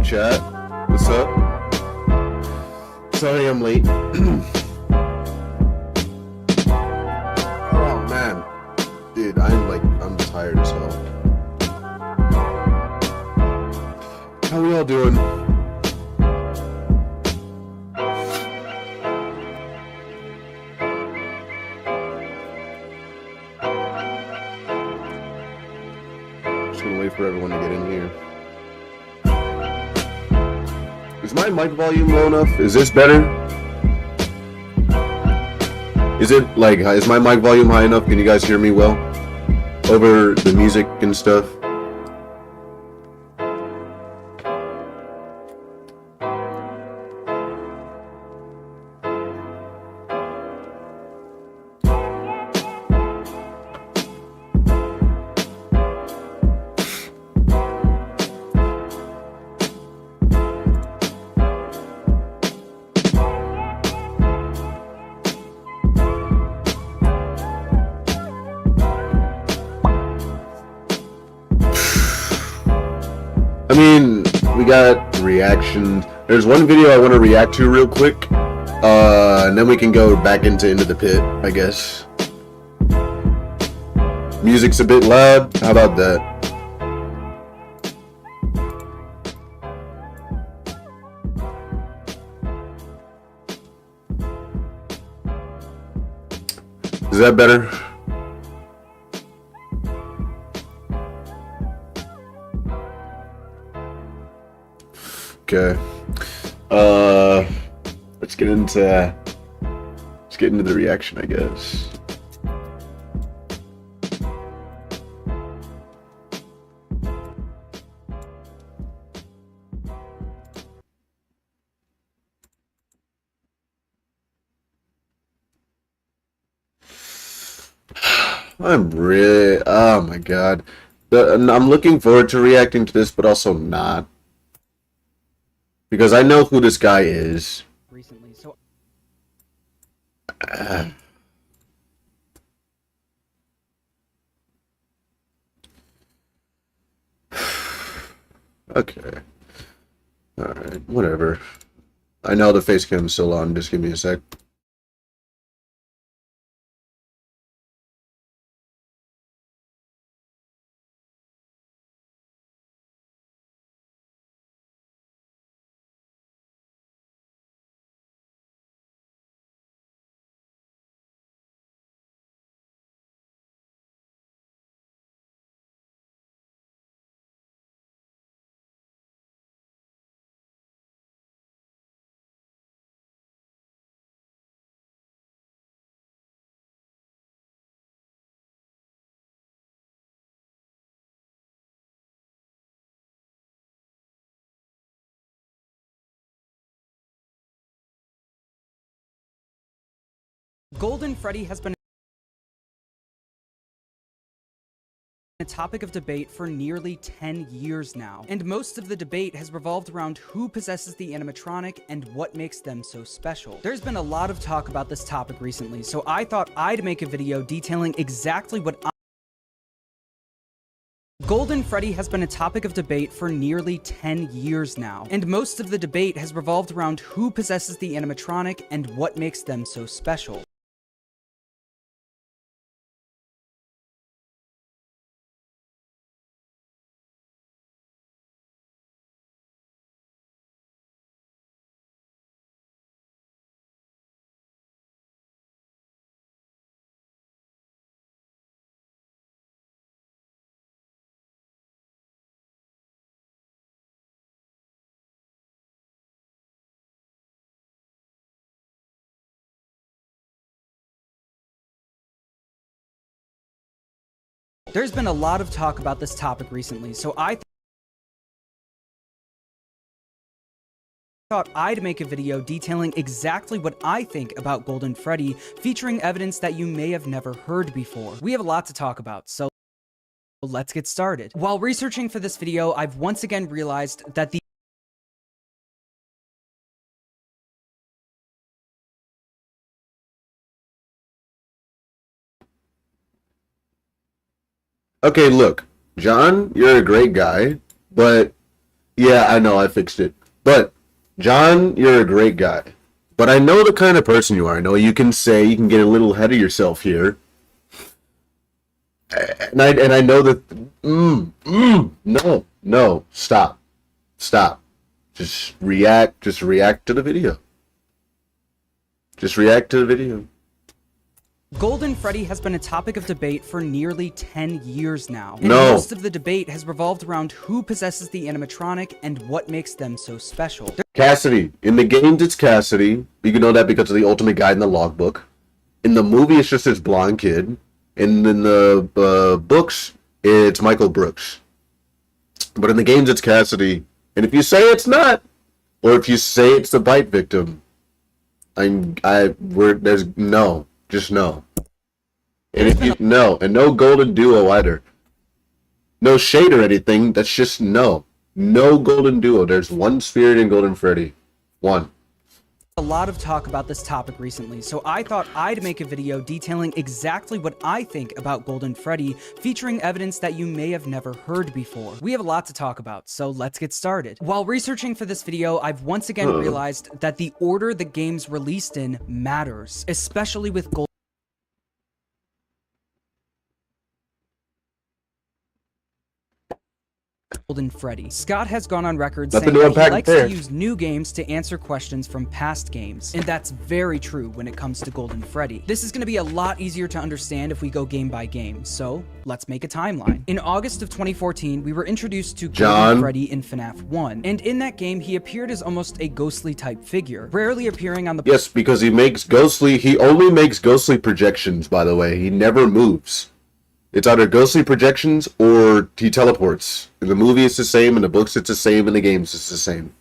chat. What's up? Sorry I'm late. Oh man. Dude, I'm tired as hell. How we all doing? Just gonna wait for everyone to get in here. Is my mic volume low enough? Is this better? Is my mic volume high enough? Can you guys hear me well? Over the music and stuff? I mean, we got reactions. There's one video I want to react to real quick, and then we can go back into the pit, I guess. Music's a bit loud. How about that? Is that better? Okay. Let's get into the reaction, I guess. Oh my god. I'm looking forward to reacting to this, but also not. Because I know who this guy is. Recently, so Okay. Alright, whatever. I know the face cam's still on, just give me a sec. Golden Freddy has been a topic of debate for nearly 10 years now, and most of the debate has revolved around who possesses the animatronic and what makes them so special. There's been a lot of talk about this topic recently, so I thought I'd make a video detailing exactly what Golden Freddy has been a topic of debate for nearly 10 years now, and most of the debate has revolved around who possesses the animatronic and what makes them so special. There's been a lot of talk about this topic recently, so I thought I'd make a video detailing exactly what I think about Golden Freddy, featuring evidence that you may have never heard before. We have a lot to talk about, so let's get started. While researching for this video, I've once again realized that the Okay, look, John, you're a great guy, but Yeah, I know, I fixed it. But, John, you're a great guy. But I know the kind of person you are. I know you can get a little ahead of yourself here. And I know that, no, stop. Just react to the video. Just react to the video. Golden Freddy has been a topic of debate for nearly 10 years now. And No. most of the debate has revolved around who possesses the animatronic and what makes them so special. Cassidy. In the games, it's Cassidy. You can know that because of the ultimate guide in the logbook. In the movie, it's just this blonde kid. And in the books, it's Michael Brooks. But in the games, it's Cassidy. And if you say it's not, or if you say it's the bite victim, just no. And if you and no golden duo either. No shade or anything. That's just no golden duo. There's one spirit in Golden Freddy. One. A lot of talk about this topic recently, so I thought I'd make a video detailing exactly what I think about Golden Freddy, featuring evidence that you may have never heard before. We have a lot to talk about, so let's get started. While researching for this video, I've once again realized that the order the game's released in matters, especially with Golden Freddy. Scott has gone on record saying that he likes to use new games to answer questions from past games, and that's very true when it comes to Golden Freddy. This is going to be a lot easier to understand if we go game by game, so let's make a timeline. In August of 2014, we were introduced to Golden Freddy in FNAF 1, and in that game, he appeared as almost a ghostly type figure, rarely appearing on the— Yes, because he only makes ghostly projections, by the way. He never moves. It's either ghostly projections or he teleports. In the movie, it's the same. In the books, it's the same. In the games, it's the same.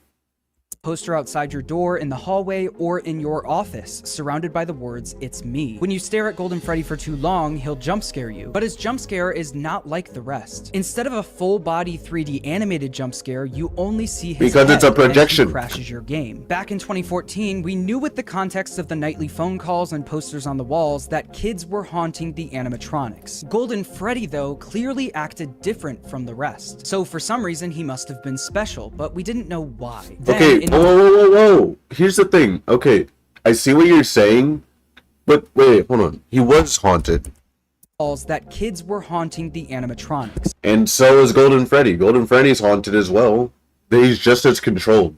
Poster outside your door, in the hallway, or in your office, surrounded by the words, "It's me." When you stare at Golden Freddy for too long, he'll jump scare you. But his jump scare is not like the rest. Instead of a full body 3D animated jump scare, you only see his because head it's a projection. And he crashes your game. Back in 2014, we knew with the context of the nightly phone calls and posters on the walls that kids were haunting the animatronics. Golden Freddy, though, clearly acted different from the rest. So for some reason, he must have been special, but we didn't know why. Okay, whoa. Here's the thing. Okay, I see what you're saying, but wait, hold on. He was haunted. That kids were haunting the animatronics. And so is Golden Freddy. Golden Freddy's haunted as well. He's just as controlled.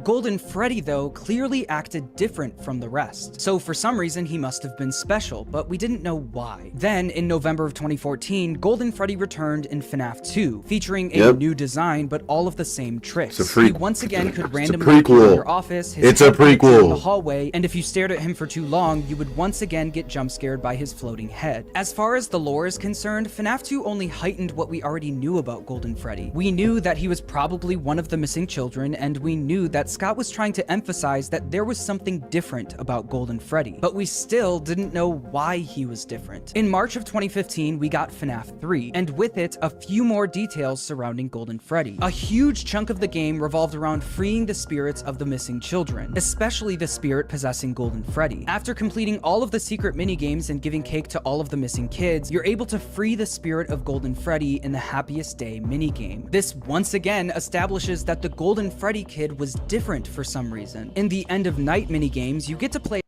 Golden Freddy, though, clearly acted different from the rest. So for some reason, he must have been special, but we didn't know why. Then, in November of 2014, Golden Freddy returned in FNAF 2, featuring a new design, but all of the same tricks. He once again could randomly appear in your office, his head in the hallway, and if you stared at him for too long, you would once again get jump scared by his floating head. As far as the lore is concerned, FNAF 2 only heightened what we already knew about Golden Freddy. We knew that he was probably one of the missing children, and we knew that Scott was trying to emphasize that there was something different about Golden Freddy, but we still didn't know why he was different. In March of 2015, we got FNAF 3, and with it, a few more details surrounding Golden Freddy. A huge chunk of the game revolved around freeing the spirits of the missing children, especially the spirit possessing Golden Freddy. After completing all of the secret minigames and giving cake to all of the missing kids, you're able to free the spirit of Golden Freddy in the Happiest Day minigame. This once again establishes that the Golden Freddy kid was different for some reason. In the End of Night minigames, you get to play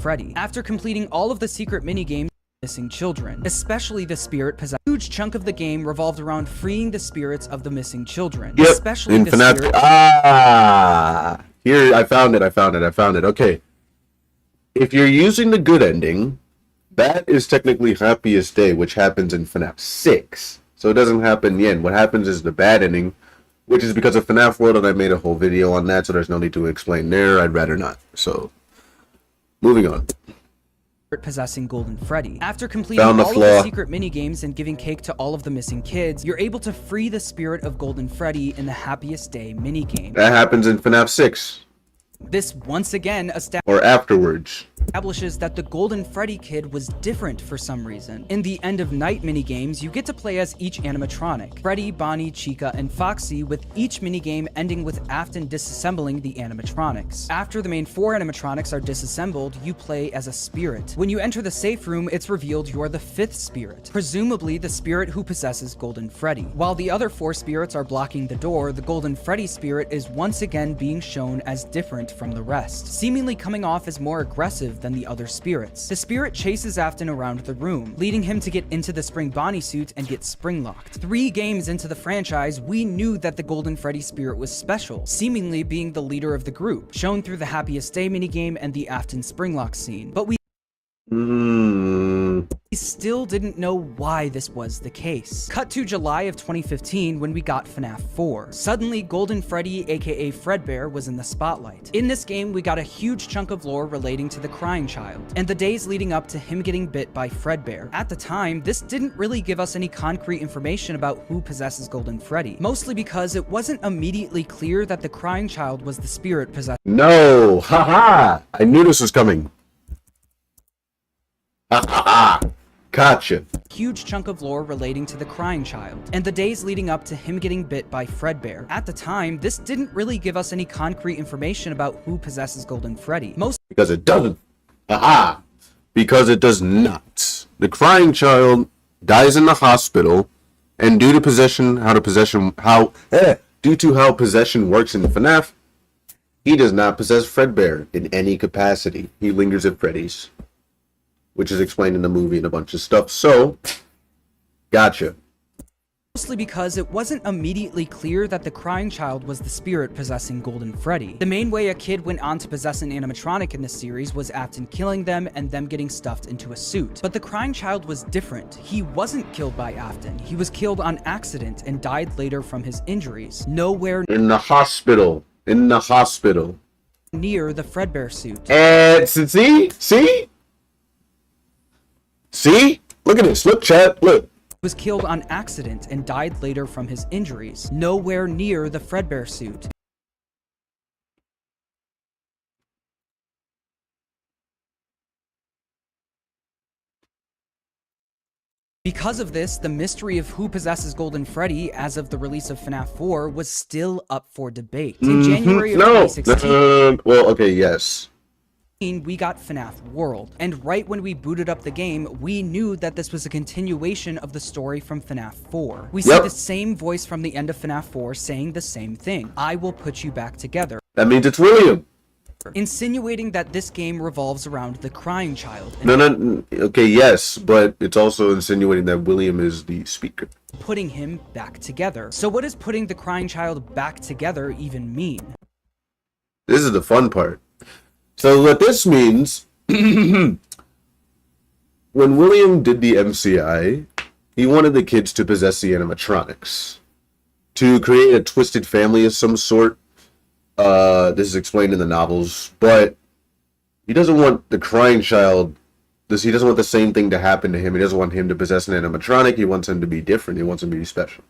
Freddy. After completing all of the secret minigames, missing children, especially the spirit possessed. A huge chunk of the game revolved around freeing the spirits of the missing children, especially the spirit. Here, I found it. Okay. If you're using the good ending, that is technically Happiest Day, which happens in FNAF 6. So it doesn't happen yet. What happens is the bad ending, which is because of FNAF World, and I made a whole video on that, so there's no need to explain there. I'd rather not. So, moving on. Possessing Golden Freddy. After completing all of the secret minigames and giving cake to all of the missing kids, you're able to free the spirit of Golden Freddy in the Happiest Day minigame. That happens in FNAF 6. This once again or afterwards. establishes that the Golden Freddy kid was different for some reason. In the End of Night minigames, you get to play as each animatronic, Freddy, Bonnie, Chica, and Foxy, with each minigame ending with Afton disassembling the animatronics. After the main 4 animatronics are disassembled, you play as a spirit. When you enter the safe room, it's revealed you're the 5th spirit, presumably the spirit who possesses Golden Freddy. While the other 4 spirits are blocking the door, the Golden Freddy spirit is once again being shown as different from the rest, seemingly coming off as more aggressive than the other spirits. The spirit chases Afton around the room, leading him to get into the Spring Bonnie suit and get spring locked. 3 games into the franchise, we knew that the Golden Freddy spirit was special, seemingly being the leader of the group, shown through the Happiest Day minigame and the Afton springlock scene. But we still didn't know why this was the case. Cut to July of 2015 when we got FNAF 4. Suddenly, Golden Freddy, aka Fredbear, was in the spotlight. In this game, we got a huge chunk of lore relating to the Crying Child, and the days leading up to him getting bit by Fredbear. At the time, this didn't really give us any concrete information about who possesses Golden Freddy, mostly because it wasn't immediately clear that the Crying Child was the spirit possessed. No, haha! I knew this was coming. Ha ha ha! Gotcha. Huge chunk of lore relating to the Crying Child, and the days leading up to him getting bit by Fredbear. At the time, this didn't really give us any concrete information about who possesses Golden Freddy. Because it doesn't. Aha! Because it does not. The Crying Child dies in the hospital, and due to how possession works in FNAF, he does not possess Fredbear in any capacity. He lingers at Freddy's, which is explained in the movie and a bunch of stuff. So, gotcha. Mostly because it wasn't immediately clear that the Crying Child was the spirit possessing Golden Freddy. The main way a kid went on to possess an animatronic in this series was Afton killing them and them getting stuffed into a suit. But the Crying Child was different. He wasn't killed by Afton. He was killed on accident and died later from his injuries. Nowhere in the hospital. Near the Fredbear suit. And See? Look at this. Look, chat. Look. Was killed on accident and died later from his injuries. Nowhere near the Fredbear suit. Because of this, the mystery of who possesses Golden Freddy as of the release of FNAF 4 was still up for debate. In January of 2016, yes. We got FNAF World, and right when we booted up the game, we knew that this was a continuation of the story from FNAF 4. We see the same voice from the end of FNAF 4 saying the same thing: I will put you back together. That means it's William. Insinuating that this game revolves around the Crying Child. Okay, yes, but it's also insinuating that William is the speaker. Putting him back together. So what does putting the Crying Child back together even mean? This is the fun part. So what this means, when William did the MCI, he wanted the kids to possess the animatronics, to create a twisted family of some sort. This is explained in the novels, but he doesn't want the Crying Child, he doesn't want the same thing to happen to him. He doesn't want him to possess an animatronic. He wants him to be different. He wants him to be special.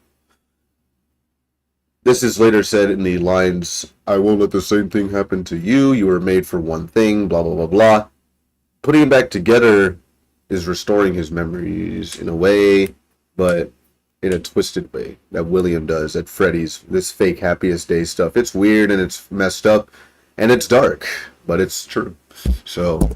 This is later said in the lines, I won't let the same thing happen to you. You were made for one thing, blah, blah, blah, blah. Putting him back together is restoring his memories in a way, but in a twisted way that William does at Freddy's. This fake Happiest Day stuff. It's weird and it's messed up and it's dark, but it's true. So...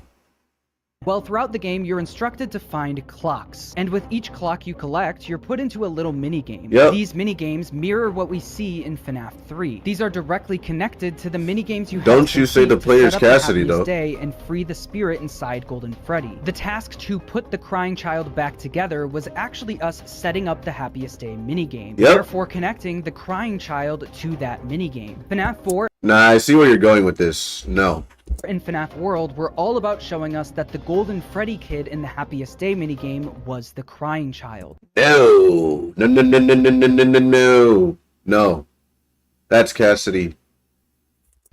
Well, throughout the game, you're instructed to find clocks, and with each clock you collect, you're put into a little minigame. These minigames mirror what we see in FNAF 3. These are directly connected to the minigames you have Don't you say the player's Cassidy, though. Day and free the spirit inside Golden Freddy. The task to put the Crying Child back together was actually us setting up the Happiest Day minigame, therefore connecting the Crying Child to that minigame. FNAF 4... Nah, I see where you're going with this. No. In FNAF World were all about showing us that the Golden Freddy kid in the Happiest Day minigame was the Crying Child. No. No. That's Cassidy.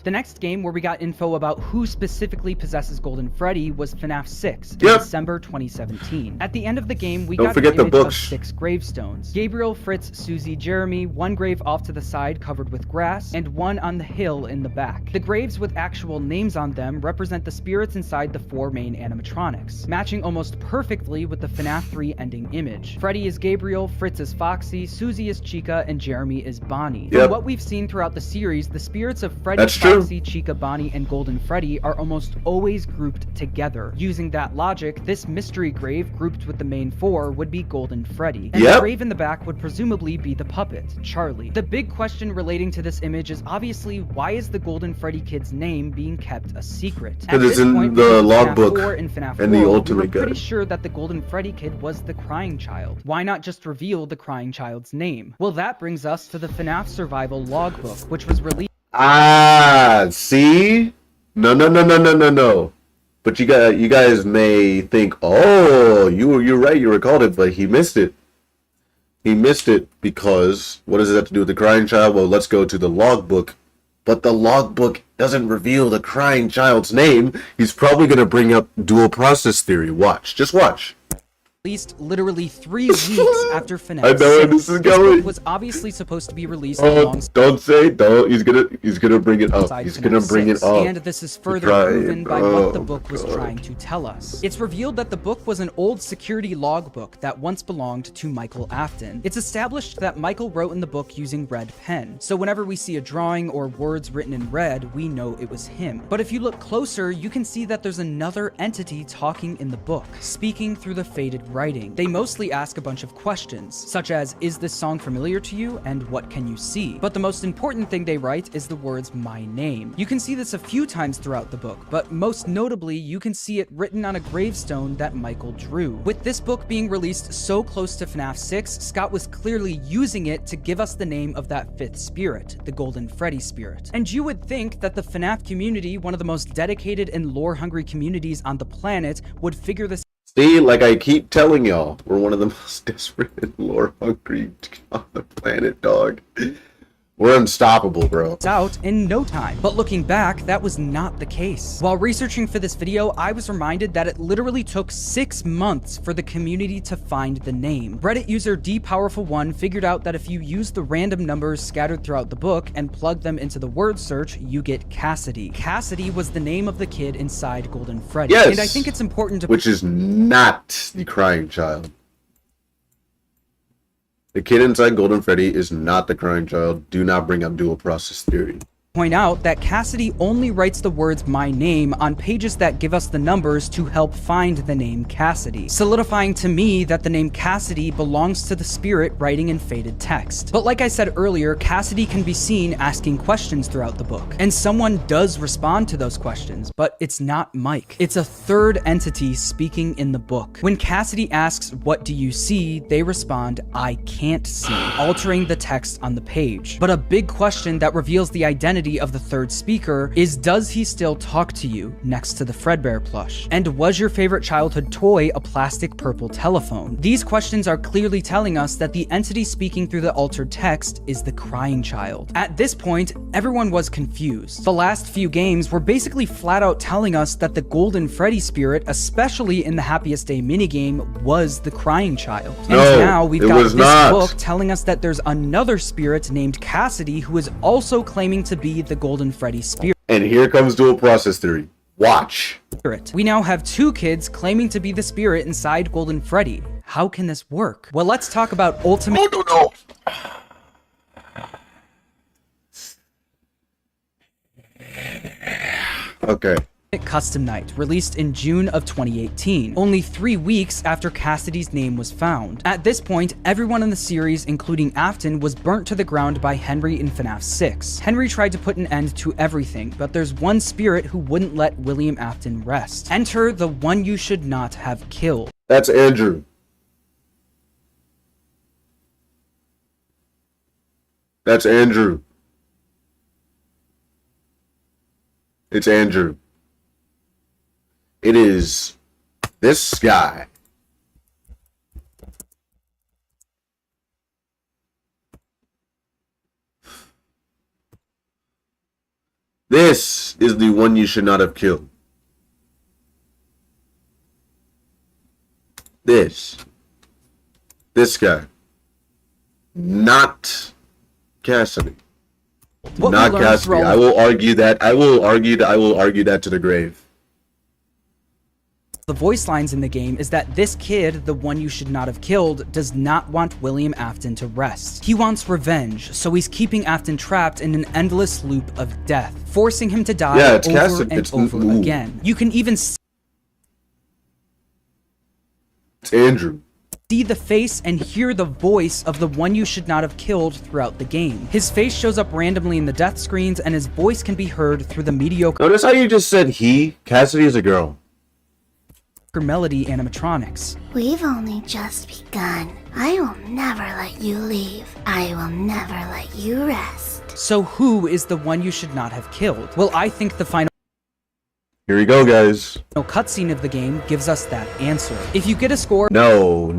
The next game where we got info about who specifically possesses Golden Freddy was FNAF 6 in December 2017. At the end of the game, we got an image of 6 gravestones. Gabriel, Fritz, Susie, Jeremy, one grave off to the side covered with grass, and one on the hill in the back. The graves with actual names on them represent the spirits inside the 4 main animatronics, matching almost perfectly with the FNAF 3 ending image. Freddy is Gabriel, Fritz is Foxy, Susie is Chica, and Jeremy is Bonnie. From what we've seen throughout the series, the spirits of Freddy, Foxy, Chica, Bonnie, and Golden Freddy are almost always grouped together. Using that logic, this mystery grave grouped with the main 4 would be Golden Freddy, and the grave in the back would presumably be the puppet, Charlie. The big question relating to this image is obviously, why is the Golden Freddy kid's name being kept a secret? Because it's in the logbook and the ultimate guide. We're pretty sure that the Golden Freddy kid was the crying child. Why not just reveal the crying child's name? Well, that brings us to the FNAF Survival Logbook, which was released. Ah, see? No. But you guys may think, oh, you're right, you recalled it, but he missed it. He missed it because what does it have to do with the crying child? Well, let's go to the logbook. But the logbook doesn't reveal the crying child's name. He's probably gonna bring up dual process theory. Watch, just watch. Released literally 3 weeks after FNAF. I know where this is going. This book was obviously supposed to be released alongside. Don't. He's gonna bring it up. He's gonna bring it up. And this is further proven by what the book was trying to tell us. It's revealed that the book was an old security logbook that once belonged to Michael Afton. It's established that Michael wrote in the book using red pen, so whenever we see a drawing or words written in red, we know it was him. But if you look closer, you can see that there's another entity talking in the book, speaking through the faded writing. They mostly ask a bunch of questions, such as, is this song familiar to you, and what can you see? But the most important thing they write is the words, my name. You can see this a few times throughout the book, but most notably, you can see it written on a gravestone that Michael drew. With this book being released so close to FNAF 6, Scott was clearly using it to give us the name of that 5th spirit, the Golden Freddy spirit. And you would think that the FNAF community, one of the most dedicated and lore-hungry communities on the planet, would figure this. See, like I keep telling y'all, we're one of the most desperate and lore-hungry on the planet, dog. We're unstoppable, bro. Out in no time. But looking back, that was not the case. While researching for this video, I was reminded that it literally took 6 months for the community to find the name. Reddit user DPowerful1 figured out that if you use the random numbers scattered throughout the book and plug them into the word search, you get Cassidy. Cassidy was the name of the kid inside Golden Freddy. Yes, and I think it's important to— which is not the crying child. The kid inside Golden Freddy is not the crying child. Do not bring up dual process theory. Point out that Cassidy only writes the words my name on pages that give us the numbers to help find the name Cassidy, solidifying to me that the name Cassidy belongs to the spirit writing in faded text. But like I said earlier, Cassidy can be seen asking questions throughout the book, and someone does respond to those questions, but it's not Mike. It's a 3rd entity speaking in the book. When Cassidy asks, what do you see? They respond, I can't see, altering the text on the page. But a big question that reveals the identity of the 3rd speaker is, does he still talk to you next to the Fredbear plush? And was your favorite childhood toy a plastic purple telephone? These questions are clearly telling us that the entity speaking through the altered text is the crying child. At this point, everyone was confused. The last few games were basically flat out telling us that the Golden Freddy spirit, especially in the Happiest Day minigame, was the crying child. And now we've got this book telling us that there's another spirit named Cassidy who is also claiming to be the Golden Freddy spirit. And here comes dual process theory. Watch. We now have 2 kids claiming to be the spirit inside Golden Freddy. How can this work? Well, let's talk about Ultimate— Oh, no. Okay. Custom Night, released in June of 2018, only 3 weeks after Cassidy's name was found. At this point, everyone in the series, including Afton, was burnt to the ground by Henry in FNAF 6. Henry tried to put an end to everything, but there's one spirit who wouldn't let William Afton rest. Enter the one you should not have killed. That's Andrew. That's Andrew. It's Andrew. It is this guy. This is the one you should not have killed. This guy. Not Cassidy. What we Not learned Cassidy. through all I will argue that. I will argue that to the grave. the voice lines in the game is that this kid, the one you should not have killed, does not want William Afton to rest. He wants revenge, so he's keeping Afton trapped in an endless loop of death, forcing him to die Yeah, it's over Cassidy. and It's over again. You can even It's Andrew. see the face and hear the voice of the one you should not have killed throughout the game. His face shows up randomly in the death screens, and his voice can be heard through the mediocre Notice how you just said he? Cassidy is a girl. melody animatronics. We've only just begun. I will never let you leave. I will never let you rest. So who is the one you should not have killed? Well, I think the final Here we go, guys. cutscene of the game gives us that answer. If you get a score No.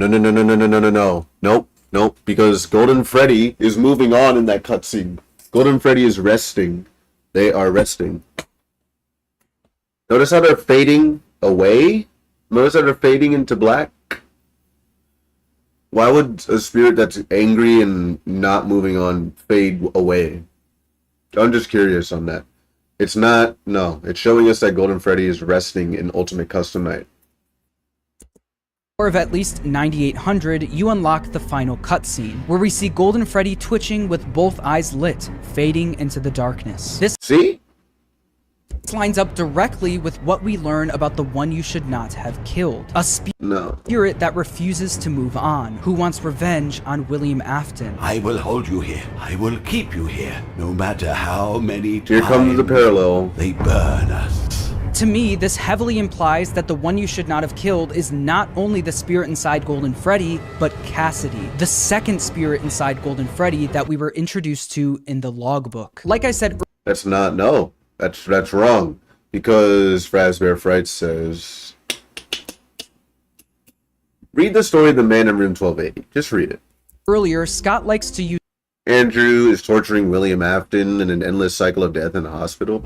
Nope. Because Golden Freddy is moving on in that cutscene. Golden Freddy is resting. They are resting. Notice how they're fading away? Notice how they're fading into black? Why would a spirit that's angry and not moving on fade away? I'm just curious on that. It's not, no. It's showing us that Golden Freddy is resting in Ultimate Custom Night. of at least 9800, you unlock the final cutscene, where we see Golden Freddy twitching with both eyes lit, fading into the darkness. This See? lines up directly with what we learn about the one you should not have killed. A No. spirit that refuses to move on, who wants revenge on William Afton. I will hold you here. I will keep you here, no matter how many Here comes the times parallel. they burn us. To me, this heavily implies that the one you should not have killed is not only the spirit inside Golden Freddy, but Cassidy, the second spirit inside Golden Freddy that we were introduced to in the logbook. Like I said That's not, no. That's wrong. Because Fazbear Fright says... Read the story of the man in room 1280. Just read it. earlier, Scott likes to use Andrew is torturing William Afton in an endless cycle of death in the hospital.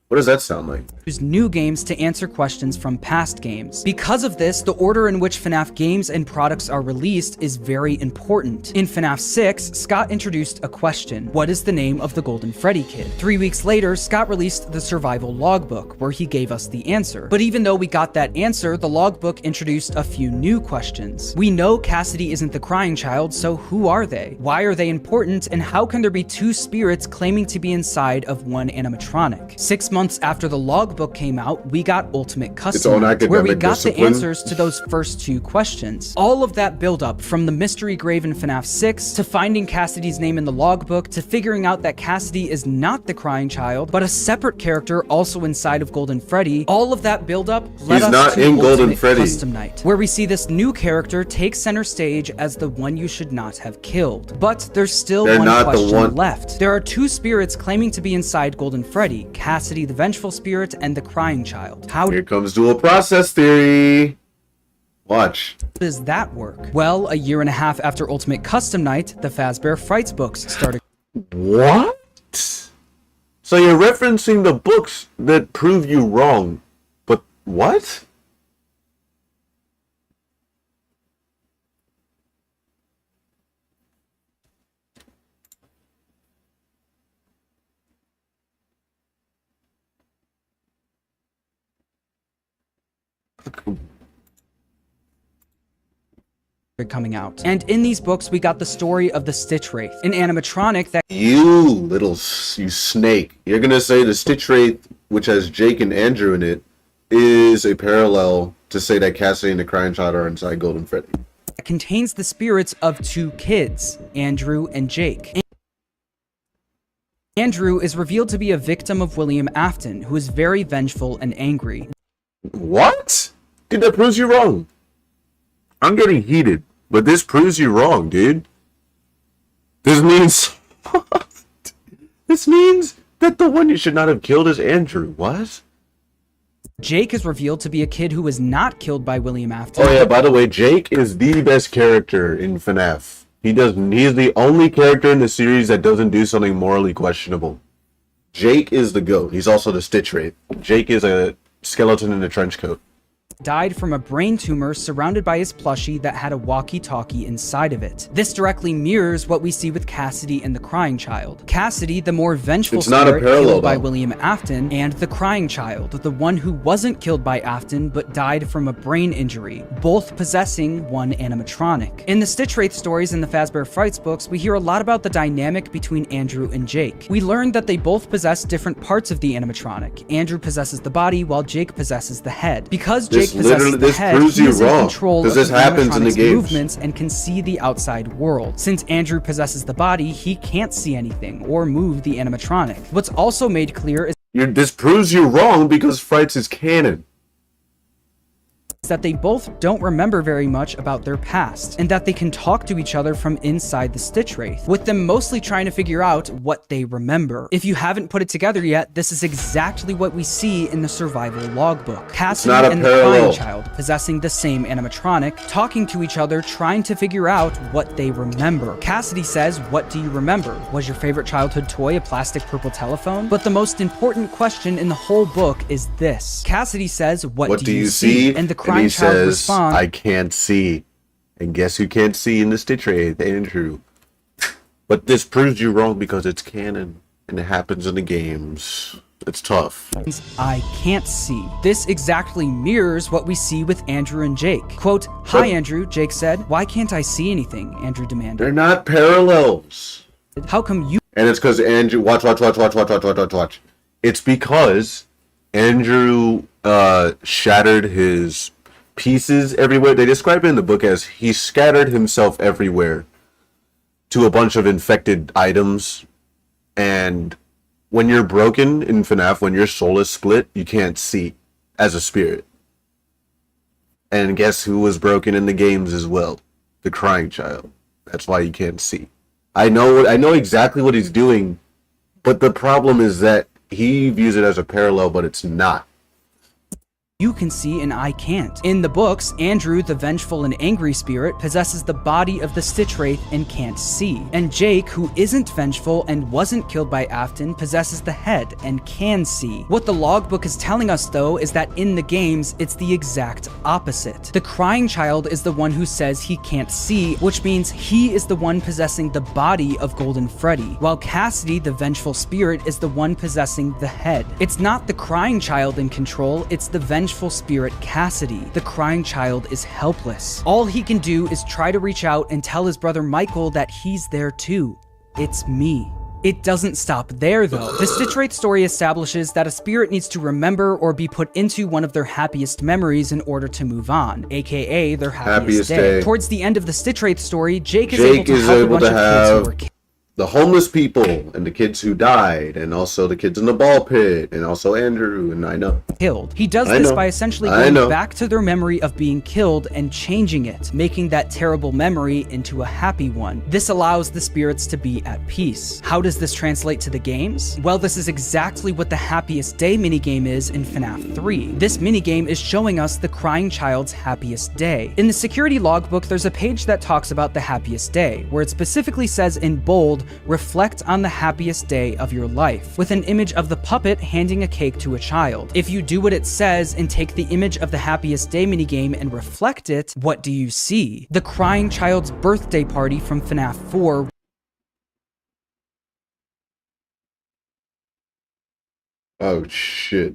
What does that sound like? new games to answer questions from past games. Because of this, the order in which FNAF games and products are released is very important. In FNAF 6, Scott introduced a question: what is the name of the Golden Freddy kid? 3 weeks later, Scott released the survival logbook, where he gave us the answer. But even though we got that answer, the logbook introduced a few new questions. We know Cassidy isn't the crying child, so who are they? Why are they important, and how can there be two spirits claiming to be inside of one animatronic? 6 months after the logbook came out, we got Ultimate Custom own Night, where we academic got the discipline. answers to those first two questions. All of that build-up, from the mystery grave in FNAF 6, to finding Cassidy's name in the logbook, to figuring out that Cassidy is not the crying child, but a separate character also inside of Golden Freddy, all of that build-up led He's us not to in Golden Ultimate Freddy. Custom Night, where we see this new character take center stage as the one you should not have killed. But there's still They're one not the question one- left. There are two spirits claiming to be inside Golden Freddy: Cassidy the vengeful spirit and the crying child. How Here comes dual process theory. Watch. does that work? Well, a year and a half after Ultimate Custom Night, the Fazbear Frights books started What? So you're referencing the books that prove you wrong. But what? coming out. And in these books, we got the story of the Stitch Wraith, an animatronic that You snake. You're gonna say the Stitch Wraith, which has Jake and Andrew in it, is a parallel to say that Cassidy and the Crying Child are inside Golden Freddy. contains the spirits of two kids, Andrew and Jake. Andrew is revealed to be a victim of William Afton, who is very vengeful and angry. What? Dude, that proves you wrong. I'm getting heated, but this proves you wrong, dude. This means... This means that the one you should not have killed is Andrew. What? Jake is revealed to be a kid who was not killed by William Afton. Oh yeah, by the way, Jake is the best character in FNAF. He's the only character in the series that doesn't do something morally questionable. Jake is the goat. He's also the Stitch Wraith. Jake is a skeleton in a trench coat. Died from a brain tumor surrounded by his plushie that had a walkie-talkie inside of it. This directly mirrors what we see with Cassidy and the Crying Child. Cassidy, the more vengeful spirit killed by William Afton, and the Crying Child, the one who wasn't killed by Afton but died from a brain injury, both possessing one animatronic. In the Stitch Wraith stories in the Fazbear Frights books, we hear a lot about the dynamic between Andrew and Jake. We learn that they both possess different parts of the animatronic. Andrew possesses the body while Jake possesses the head. Because Jake possesses the head, he is in control of the animatronic's movements and can see the outside world. Since Andrew possesses the body, he can't see anything or move the animatronic. What's also made clear is this proves you wrong because Frights is canon. that they both don't remember very much about their past, and that they can talk to each other from inside the Stitch Wraith, with them mostly trying to figure out what they remember. If you haven't put it together yet, this is exactly what we see in the survival logbook. Cassidy and the Crying Child possessing the same animatronic, talking to each other, trying to figure out what they remember. Cassidy says, "What do you remember? Was your favorite childhood toy a plastic purple telephone?" But the most important question in the whole book is this. Cassidy says, "What do you see?" And the Crying Child says, responds, "I can't see." And guess who can't see in the Stitch Wraith? Andrew. But this proves you wrong because it's canon and it happens in the games. It's tough. "I can't see." This exactly mirrors what we see with Andrew and Jake. Quote, "Hi Andrew," Jake said. "Why can't I see anything?" Andrew demanded. They're not parallels. "How come you..." And it's because Andrew... Watch. It's because Andrew shattered his pieces everywhere. They describe it in the book as he scattered himself everywhere to a bunch of infected items. And when you're broken in FNAF, when your soul is split, you can't see as a spirit. And guess who was broken in the games as well? The Crying Child. That's why you can't see. I know exactly what he's doing, but the problem is that he views it as a parallel, but it's not. You can see and I can't. In the books, Andrew, the vengeful and angry spirit, possesses the body of the Stitch Wraith and can't see. And Jake, who isn't vengeful and wasn't killed by Afton, possesses the head and can see. What the logbook is telling us though is that in the games, it's the exact opposite. The Crying Child is the one who says he can't see, which means he is the one possessing the body of Golden Freddy, while Cassidy, the vengeful spirit, is the one possessing the head. It's not the Crying Child in control, it's the vengeful spirit Cassidy. The Crying Child is helpless. All he can do is try to reach out and tell his brother Michael that he's there too. It's me. It doesn't stop there though. The Stitch Wraith story establishes that a spirit needs to remember or be put into one of their happiest memories in order to move on, aka their happiest day. Towards the end of the Stitch Wraith story, Jake is able to help a bunch of kids who were killed. The homeless people and the kids who died, and also the kids in the ball pit, and also Andrew, and I know. Killed. He does this by essentially going back to their memory of being killed and changing it, making that terrible memory into a happy one. This allows the spirits to be at peace. How does this translate to the games? Well, this is exactly what the Happiest Day minigame is in FNAF 3. This minigame is showing us the Crying Child's happiest day. In the security logbook, there's a page that talks about the happiest day, where it specifically says in bold, "Reflect on the happiest day of your life," with an image of the puppet handing a cake to a child. If you do what it says and take the image of the happiest day minigame and reflect it, what do you see? The Crying Child's birthday party from FNAF 4. Oh shit.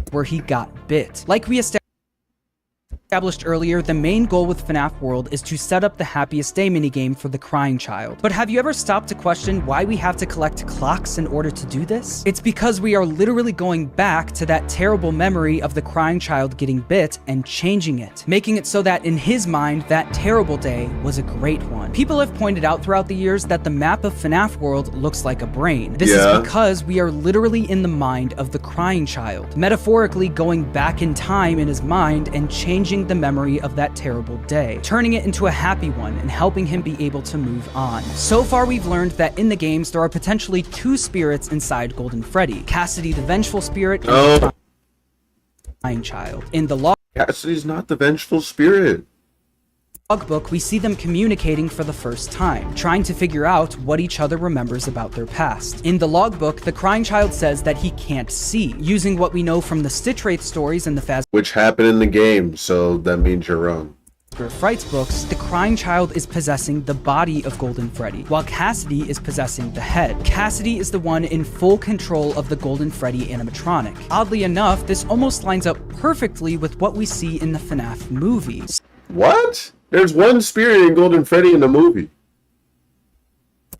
Where he got bit. Like we established earlier, the main goal with FNAF World is to set up the Happiest Day minigame for the Crying Child. But have you ever stopped to question why we have to collect clocks in order to do this? It's because we are literally going back to that terrible memory of the Crying Child getting bit and changing it, making it so that in his mind, that terrible day was a great one. People have pointed out throughout the years that the map of FNAF World looks like a brain. This is because we are literally in the mind of the Crying Child, metaphorically going back in time in his mind and changing the memory of that terrible day, turning it into a happy one and helping him be able to move on. So far, we've learned that in the games, there are potentially two spirits inside Golden Freddy, Cassidy the vengeful spirit and the Crying Child. In the law, Cassidy's not the vengeful spirit. logbook, we see them communicating for the first time, trying to figure out what each other remembers about their past. In the logbook, the crying child says that he can't see, using what we know from the Stitch Wraith stories and the Which happened in the game, so that means you're wrong. Frights books. The crying child is possessing the body of Golden Freddy, while Cassidy is possessing the head. Cassidy is the one in full control of the Golden Freddy animatronic. Oddly enough, this almost lines up perfectly with what we see in the FNAF movies. What? There's one spirit in Golden Freddy in the movie.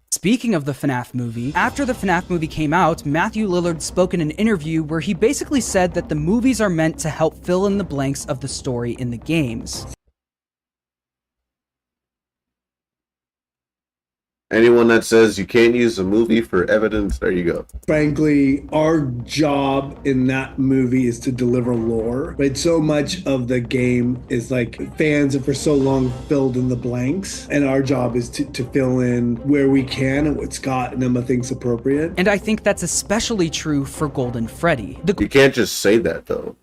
Speaking of the FNAF movie, after the FNAF movie came out, Matthew Lillard spoke in an interview where he basically said that the movies are meant to help fill in the blanks of the story in the games. Anyone that says you can't use a movie for evidence, there you go. Frankly, our job in that movie is to deliver lore, but so much of the game is like fans have for so long filled in the blanks, and our job is to fill in where we can and what Scott and Emma thinks appropriate. And I think that's especially true for Golden Freddy. You can't just say that though.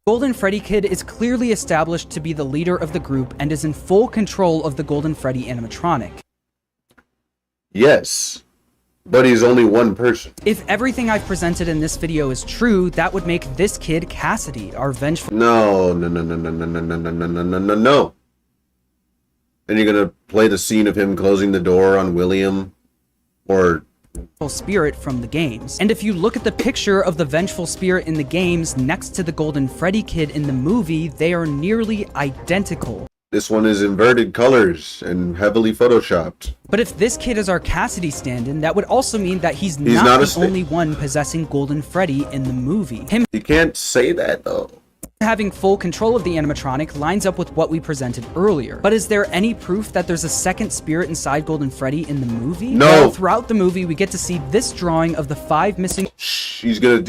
Golden Freddy Kid is clearly established to be the leader of the group and is in full control of the Golden Freddy animatronic. Yes, but he's only one person. If everything I've presented in this video is true, that would make this kid Cassidy, our vengeful... No. And you're gonna play the scene of him closing the door on William, or... spirit from the games. And if you look at the picture of the vengeful spirit in the games next to the Golden Freddy Kid in the movie, they are nearly identical. This one is inverted colors and heavily photoshopped. But if this kid is our Cassidy stand-in, that would also mean that he's not the only one possessing Golden Freddy in the movie. Him You can't say that though. having full control of the animatronic lines up with what we presented earlier. But is there any proof that there's a second spirit inside Golden Freddy in the movie? No. Well, throughout the movie, we get to see this drawing of the 5 missing... Shh, he's gonna,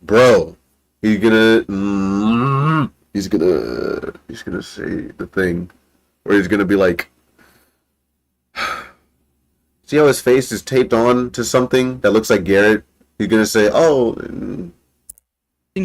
bro, he's gonna say the thing where he's gonna be like, see how his face is taped on to something that looks like Garrett? He's gonna say, oh...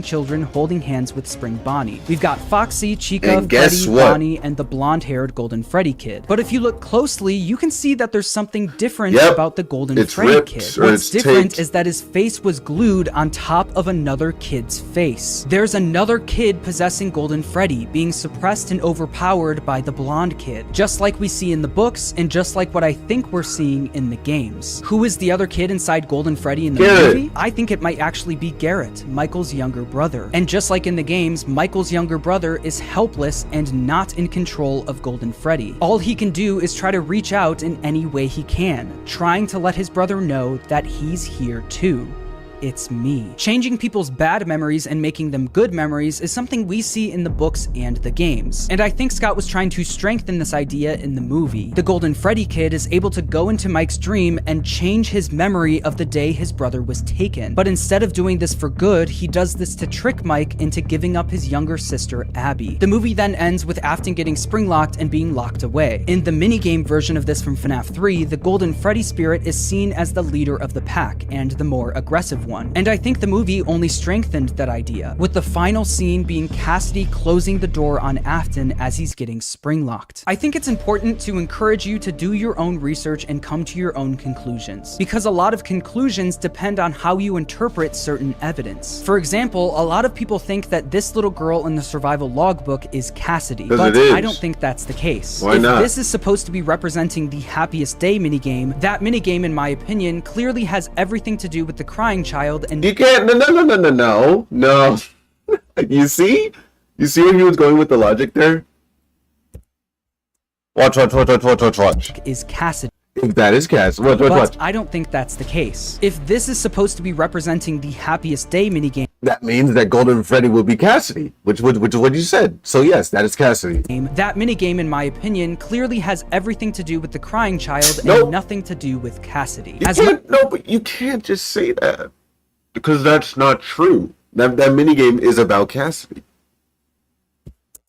children holding hands with Spring Bonnie. We've got Foxy, Chica, And guess Freddy, what? Bonnie, and the blonde-haired Golden Freddy Kid. But if you look closely, you can see that there's something different Yep. about the Golden It's Freddy ripped, Kid. or What's it's different taped. is that his face was glued on top of another kid's face. There's another kid possessing Golden Freddy, being suppressed and overpowered by the blonde kid, just like we see in the books, and just like what I think we're seeing in the games. Who is the other kid inside Golden Freddy in the Garrett. movie? I think it might actually be Garrett, Michael's younger brother. And just like in the games, Michael's younger brother is helpless and not in control of Golden Freddy. All he can do is try to reach out in any way he can, trying to let his brother know that he's here too. It's me. Changing people's bad memories and making them good memories is something we see in the books and the games. And I think Scott was trying to strengthen this idea in the movie. The Golden Freddy Kid is able to go into Mike's dream and change his memory of the day his brother was taken. But instead of doing this for good, he does this to trick Mike into giving up his younger sister, Abby. The movie then ends with Afton getting spring-locked and being locked away. In the minigame version of this from FNAF 3, the Golden Freddy spirit is seen as the leader of the pack and the more aggressive one. And I think the movie only strengthened that idea, with the final scene being Cassidy closing the door on Afton as he's getting spring-locked. I think it's important to encourage you to do your own research and come to your own conclusions, because a lot of conclusions depend on how you interpret certain evidence. For example, a lot of people think that this little girl in the survival logbook is Cassidy, 'Cause but it is. I don't think that's the case. Why If not? this is supposed to be representing the happiest day minigame, that minigame, in my opinion, clearly has everything to do with the crying child and You can't, no. You see where he was going with the logic there? Watch. is Cassidy. If that is Cass, watch. But I don't think that's the case. If this is supposed to be representing the happiest day minigame, That means that Golden Freddy will be Cassidy, which is what you said. So yes, that is Cassidy. that minigame, in my opinion, clearly has everything to do with the crying child Nope. and nothing to do with Cassidy. But you can't just say that. Because that's not true. That minigame is about Cassidy.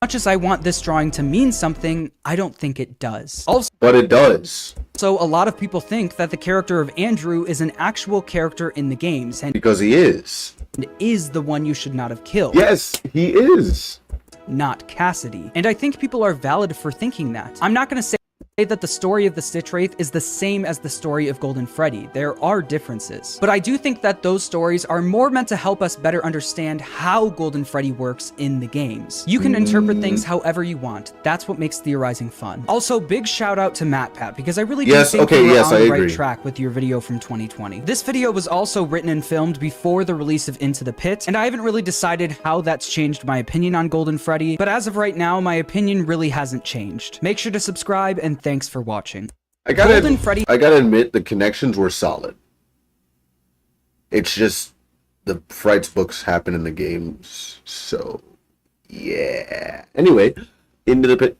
much as I want this drawing to mean something, I don't think it does. But it does. Also, a lot of people think that the character of Andrew is an actual character in the games and Because he is. is the one you should not have killed. Yes, he is. not Cassidy. And I think people are valid for thinking that. I'm not gonna say that the story of the Stitch Wraith is the same as the story of Golden Freddy. There are differences. But I do think that those stories are more meant to help us better understand how Golden Freddy works in the games. You can interpret things however you want. That's what makes theorizing fun. Also, big shout out to MatPat, because I really do think you were on the right track with your video from 2020. This video was also written and filmed before the release of Into the Pit, and I haven't really decided how that's changed my opinion on Golden Freddy, but as of right now, my opinion really hasn't changed. Make sure to subscribe, and thanks for watching. I gotta admit, the connections were solid. It's just the Frights books happen in the games, so yeah. Anyway, Into the Pit.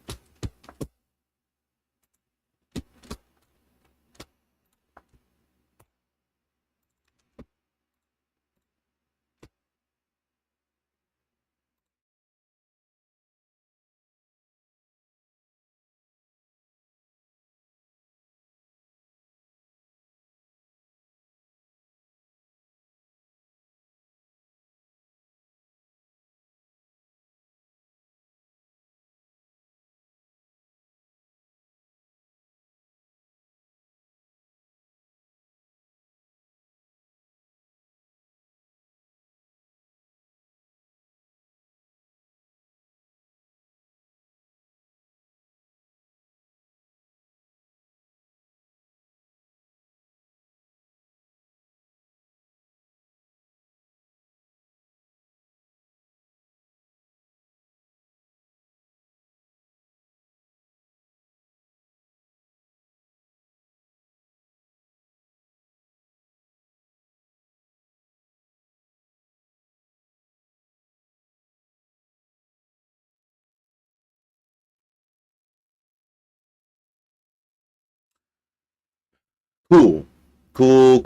Cool. Cool.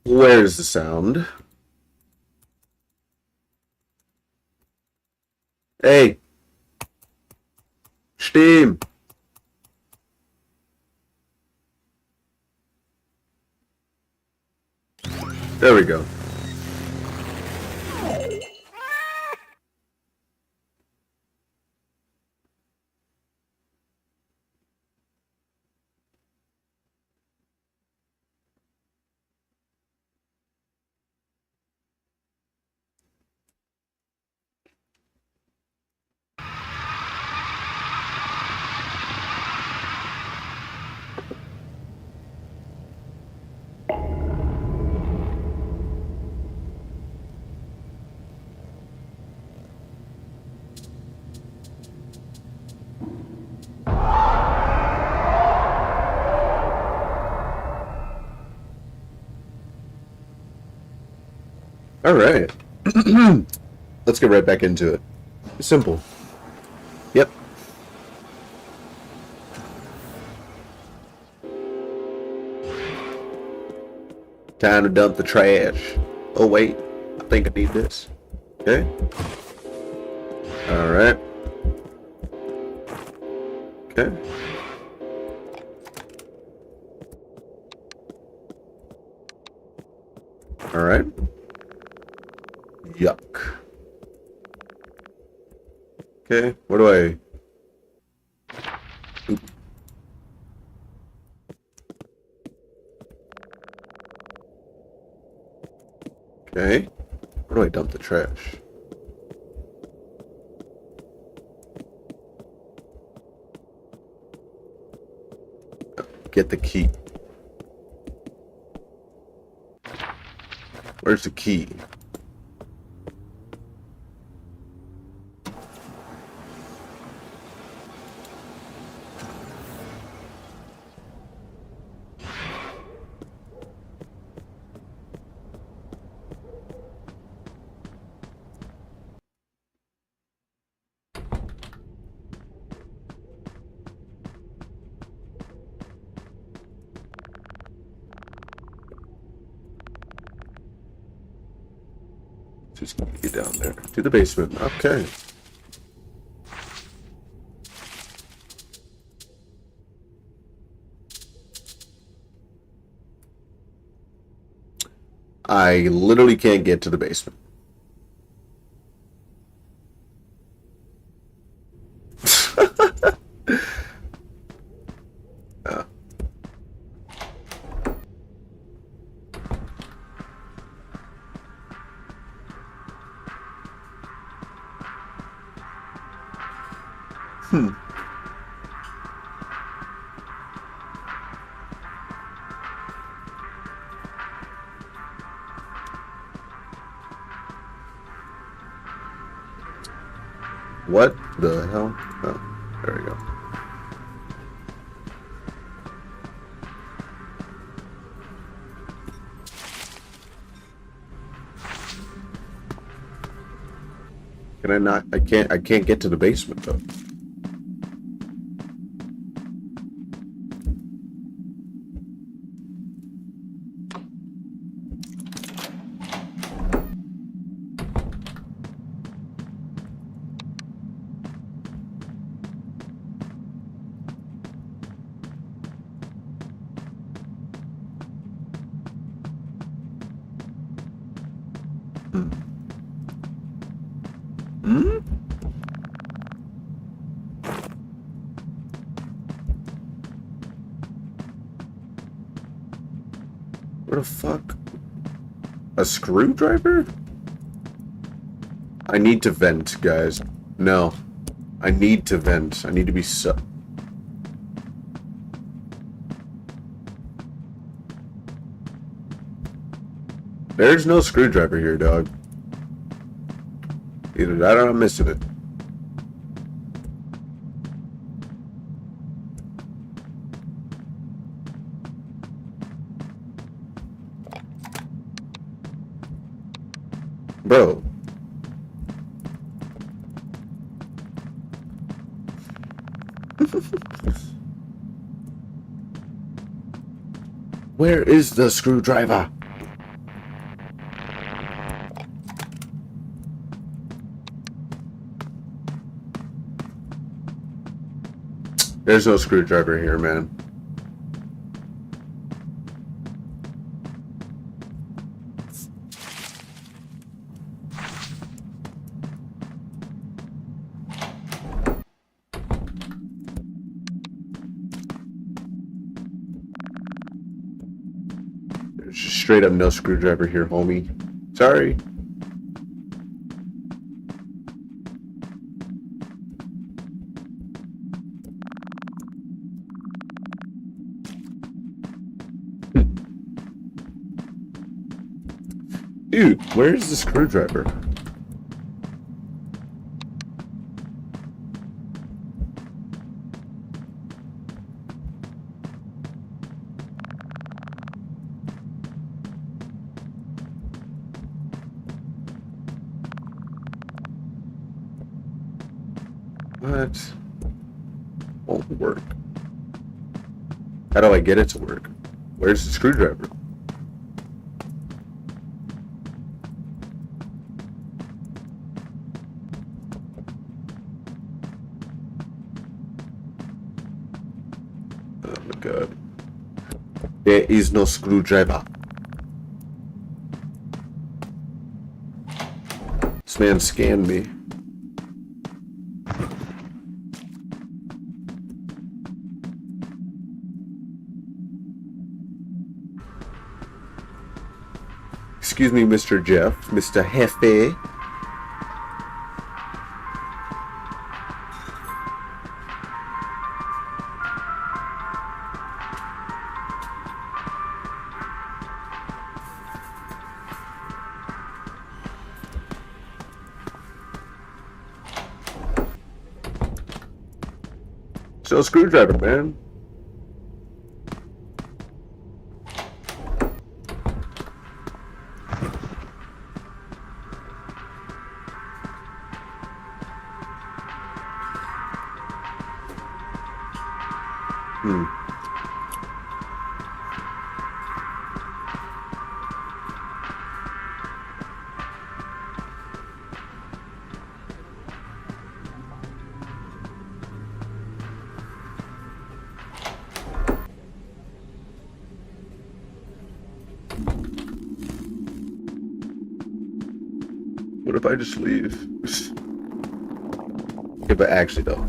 Where's the sound? Hey. Steam. There we go. All right. Let's get right back into it. Simple. Yep. Time to dump the trash. Oh, wait. I think I need this. Okay. All right. Okay. All right. Yuck. Okay, what do I... Oop. Okay. Where do I dump the trash? Get the key. Where's the key? Just get down there to the basement. Okay. I literally can't get to the basement. What the hell? Oh, there we go. Can I not? I can't get to the basement though. What the fuck? A screwdriver? I need to vent, guys. No. I need to vent. I need to be so... There's no screwdriver here, dog. Either that or I'm missing it. Bro. Where is the screwdriver? There's no screwdriver here, man. There's just straight up no screwdriver here, homie. Sorry. Dude, where's the screwdriver? What? Won't work. How do I get it to work? Where's the screwdriver? Oh my god. There is no screwdriver. This man scanned me. Excuse me, Mr. Jeff, Mr. Hefe. So screwdriver, man. What if I just leave? Yeah, but actually though.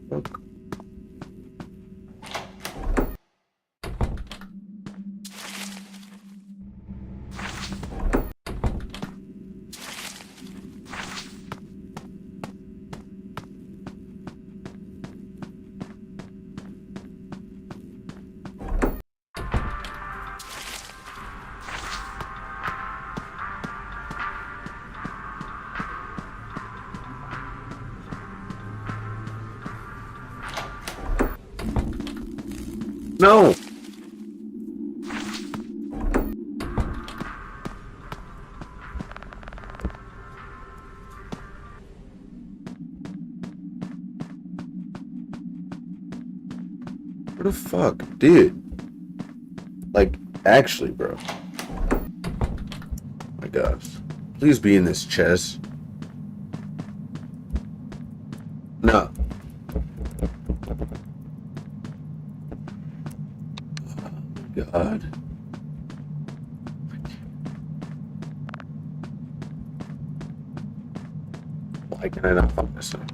Fuck. No. What the fuck, dude? Like, actually, bro. My gosh. Please be in this chest. No. God. Why can I not find this one?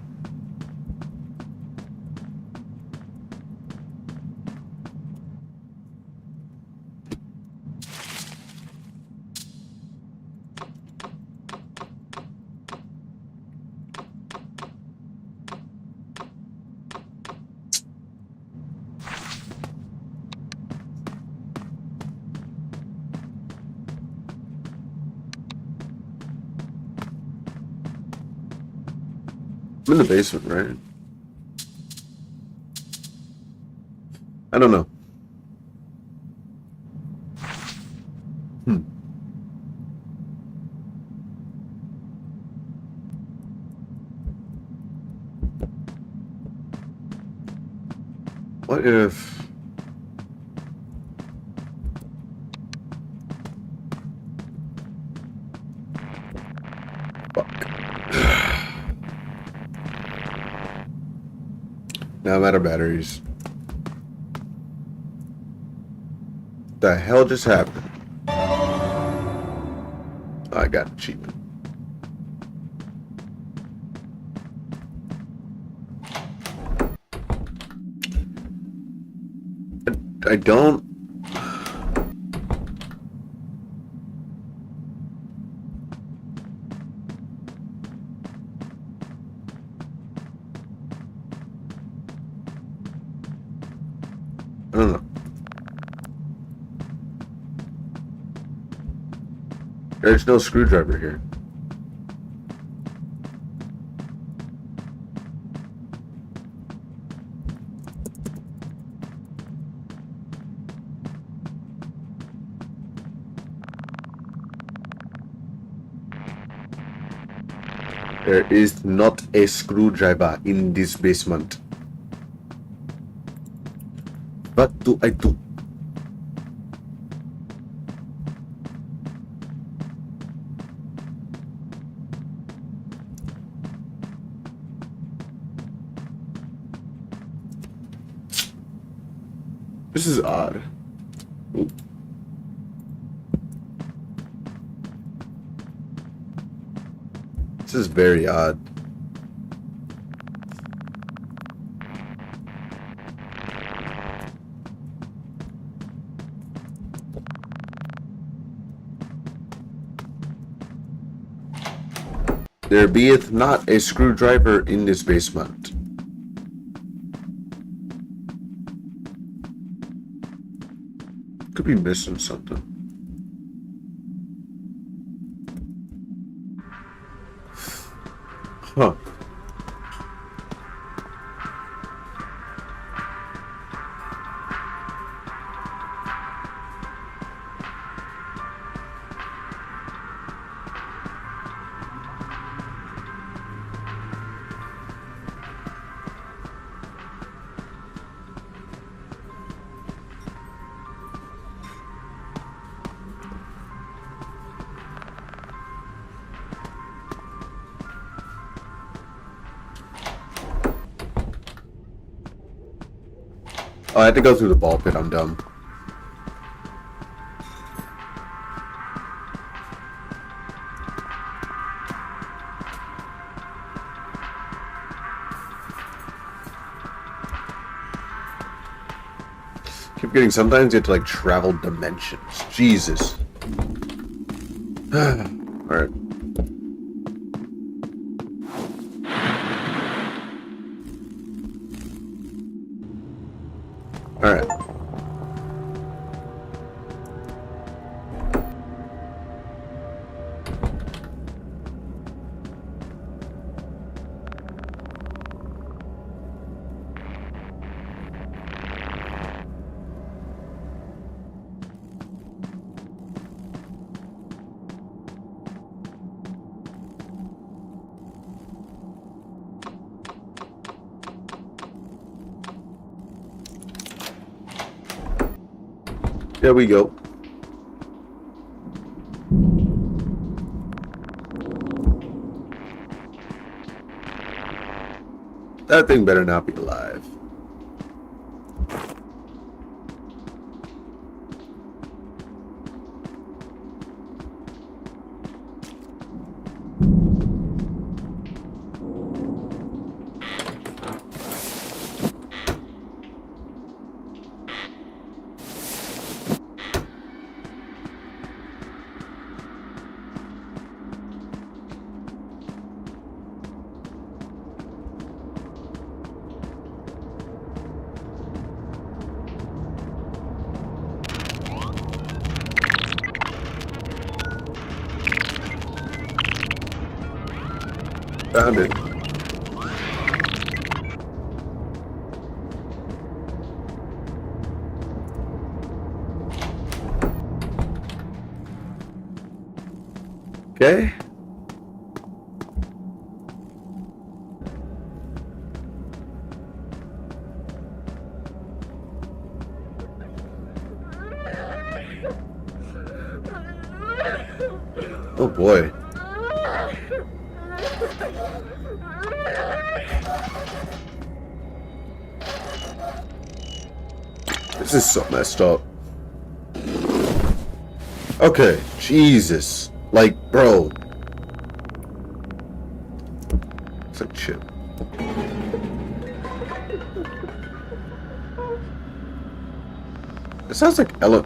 I'm in the basement, right? I don't know. What if... Fuck. Now I'm out of batteries. The hell just happened? I got achievement. I don't... I don't know. There's no screwdriver here. There is not a screwdriver in this basement. What do I do? This is odd. Ooh. This is very odd. There beeth not a screwdriver in this basement. Could be missing something. Huh. Oh, I had to go through the ball pit. I'm dumb. forgetting sometimes you have to like travel dimensions. Jesus. Alright. Alright. There we go. That thing better not be alive. Found it. Okay. Oh boy. This is so messed up. Okay, Jesus. Like, bro. It's like shit. It sounds like oh.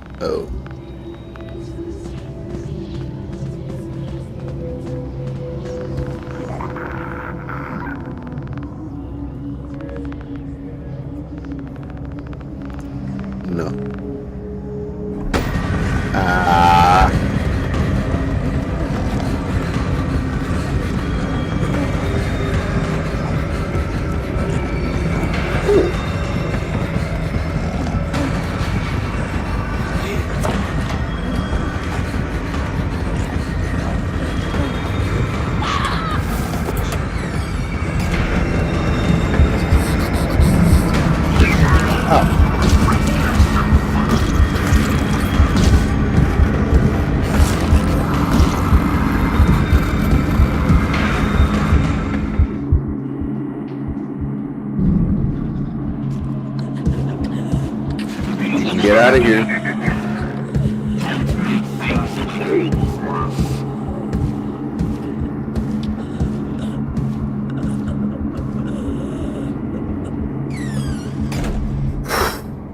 No. Ah. Get out of here.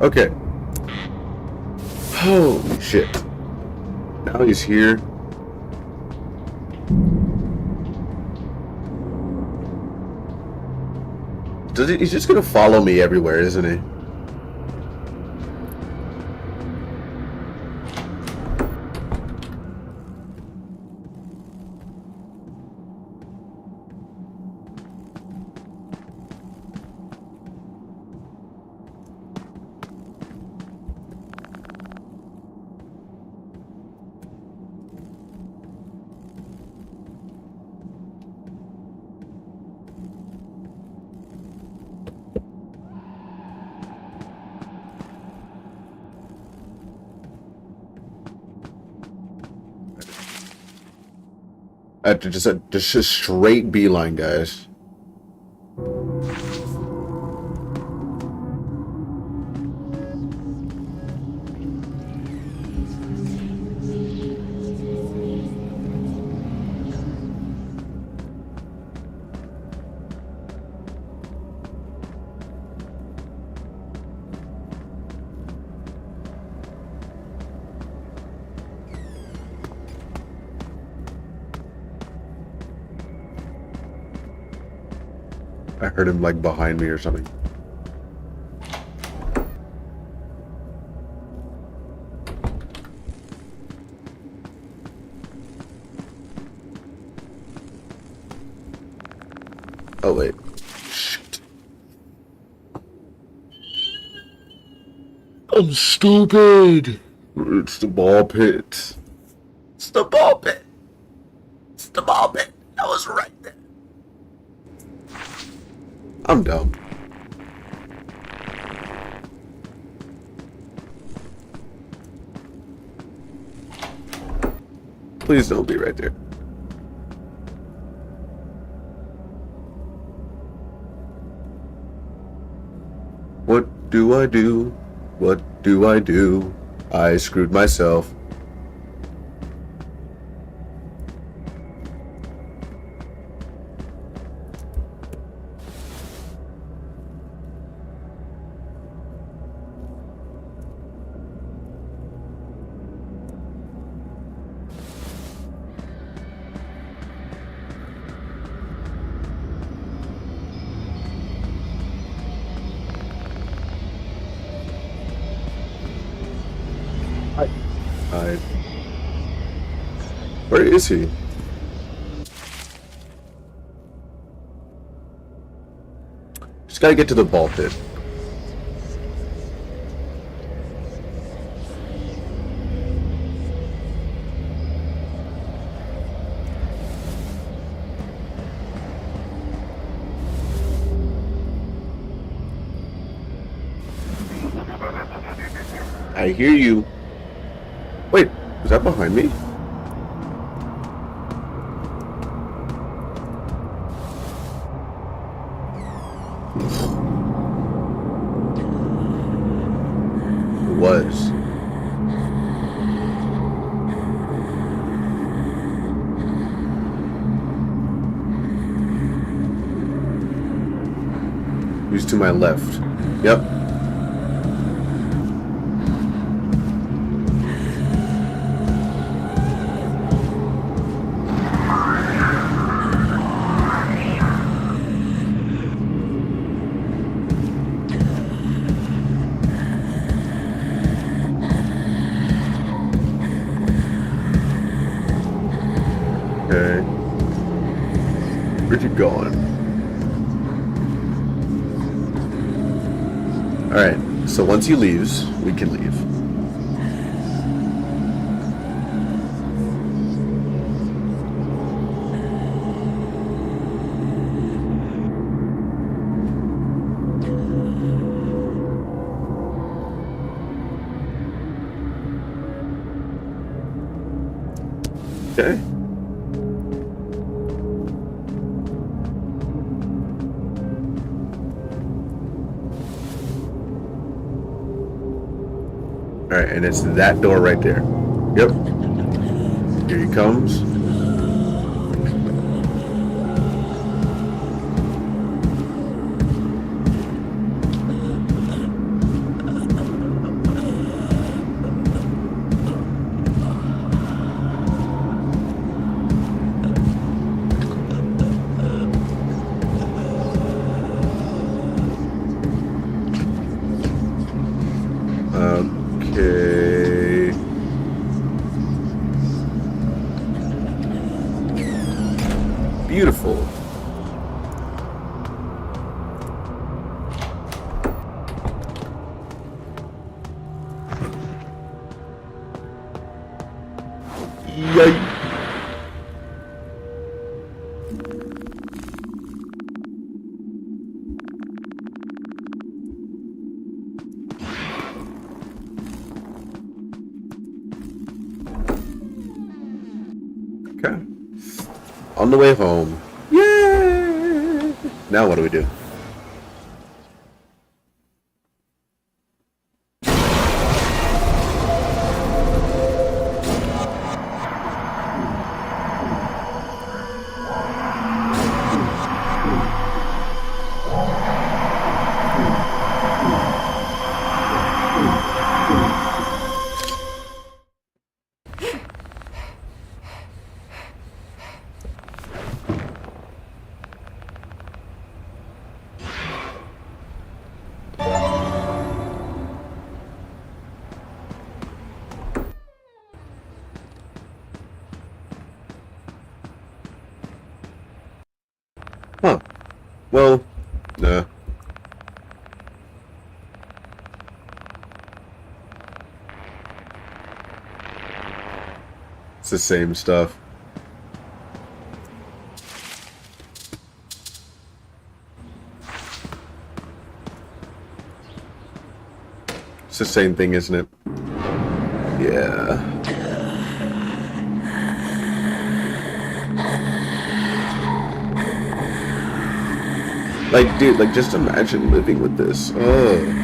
Okay. Holy shit. Now he's here. He's just gonna follow me everywhere, isn't he? Just a straight beeline, guys. I heard him like behind me or something. Oh wait. Shit. I'm stupid. It's the ball pit. It's the ball pit. It's the ball pit. I was right there. I'm dumb. Please don't be right there. What do I do? What do I do? I screwed myself. I... Where is he? Just gotta get to the ball pit. I hear you. Wait, is that behind me? It was. He's to my left. Yep. Okay. Where'd you going? Alright, so once he leaves, we can leave. Okay. Alright, and it's that door right there. Yep. Here he comes. Okay. Beautiful. Yay. Okay. On the way home. Yay! Now what do we do? Well, nah. It's the same stuff. It's the same thing, isn't it? Yeah. Like, dude, like, just imagine living with this. Oh.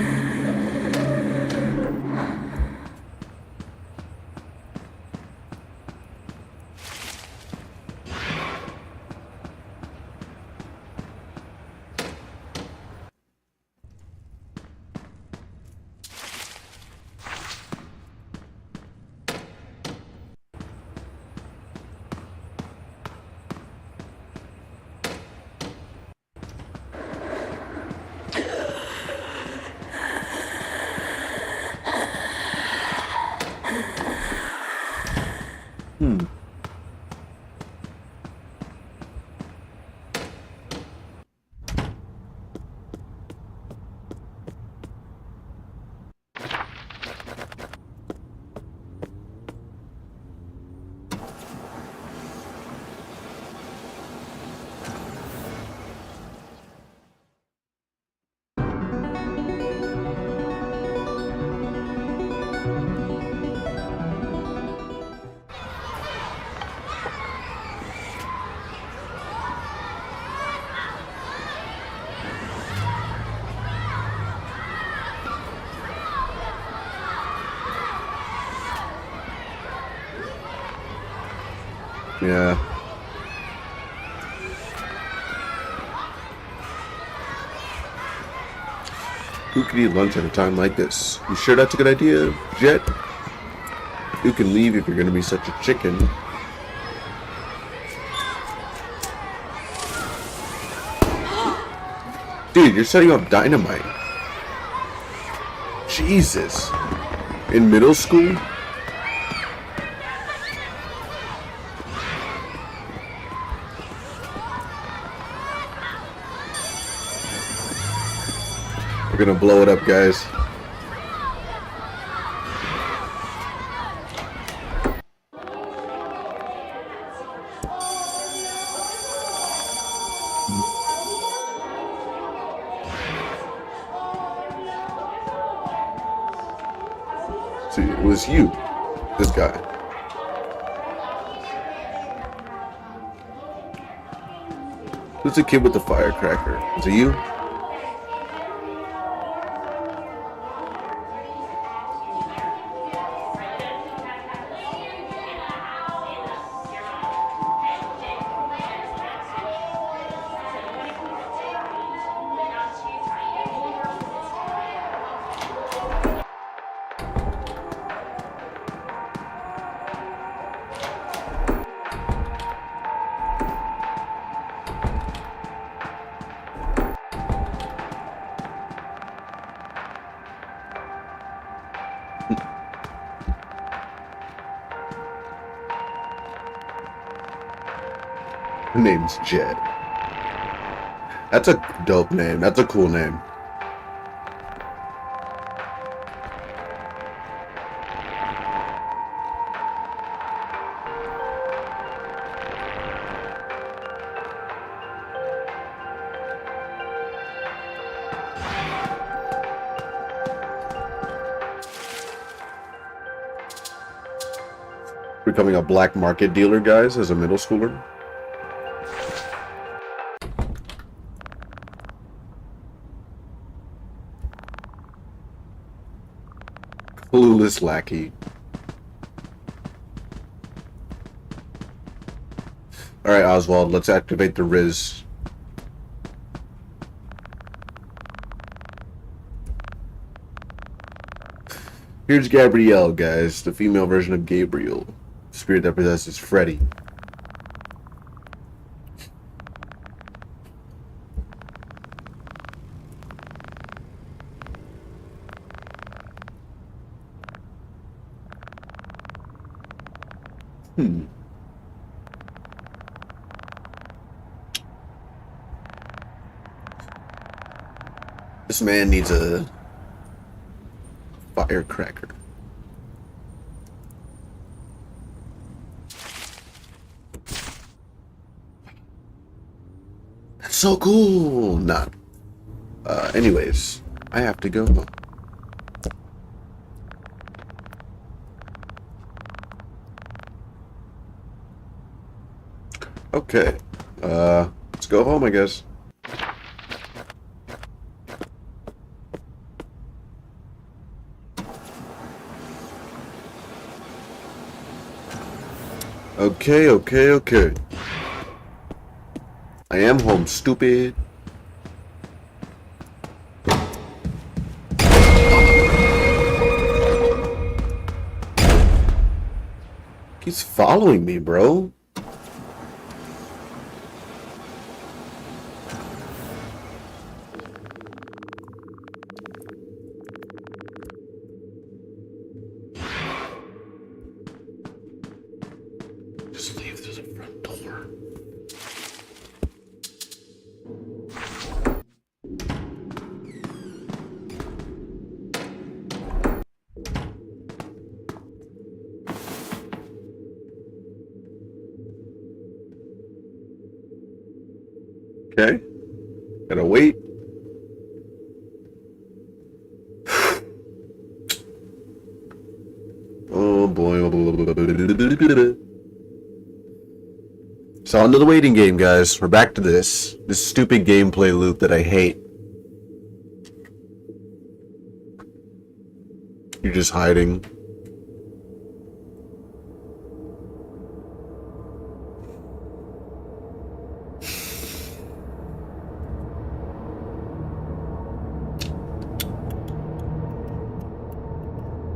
Yeah. Who could eat lunch at a time like this? You sure that's a good idea, Jet? You can leave if you're gonna be such a chicken. Dude, you're setting up dynamite. Jesus. In middle school? We're gonna blow it up, guys. See, it was you. This guy. Who's the kid with the firecracker? Is it you? Her name's Jed. That's a dope name. That's a cool name. Becoming a black market dealer, guys, as a middle schooler. Clueless lackey. Alright, Oswald, let's activate the Riz. Here's Gabrielle, guys, the female version of Gabriel. The spirit that possesses Freddy. This man needs a firecracker. That's so cool. Not. Anyways, I have to go home. Okay. Let's go home, I guess. Okay. I am home, stupid. He's following me, bro. Just leave through the front door. Okay. Gotta wait. Oh boy. So on to the waiting game, guys. We're back to this stupid gameplay loop that I hate. You're just hiding.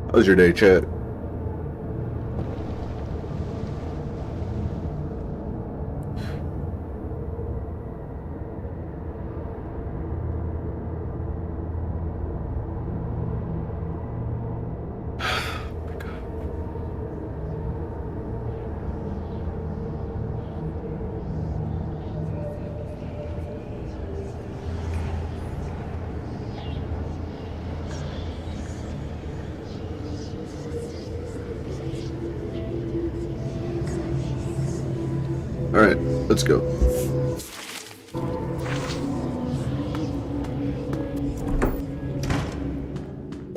How was your day, chat? Alright, let's go.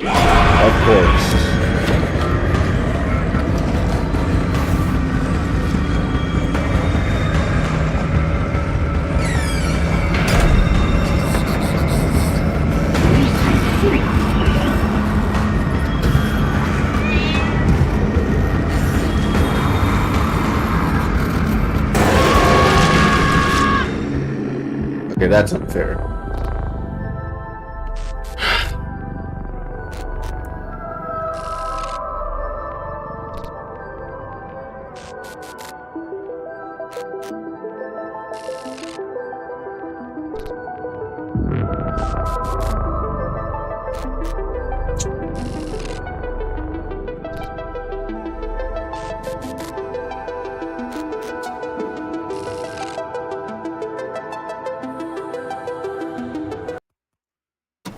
Of course. Okay, that's unfair.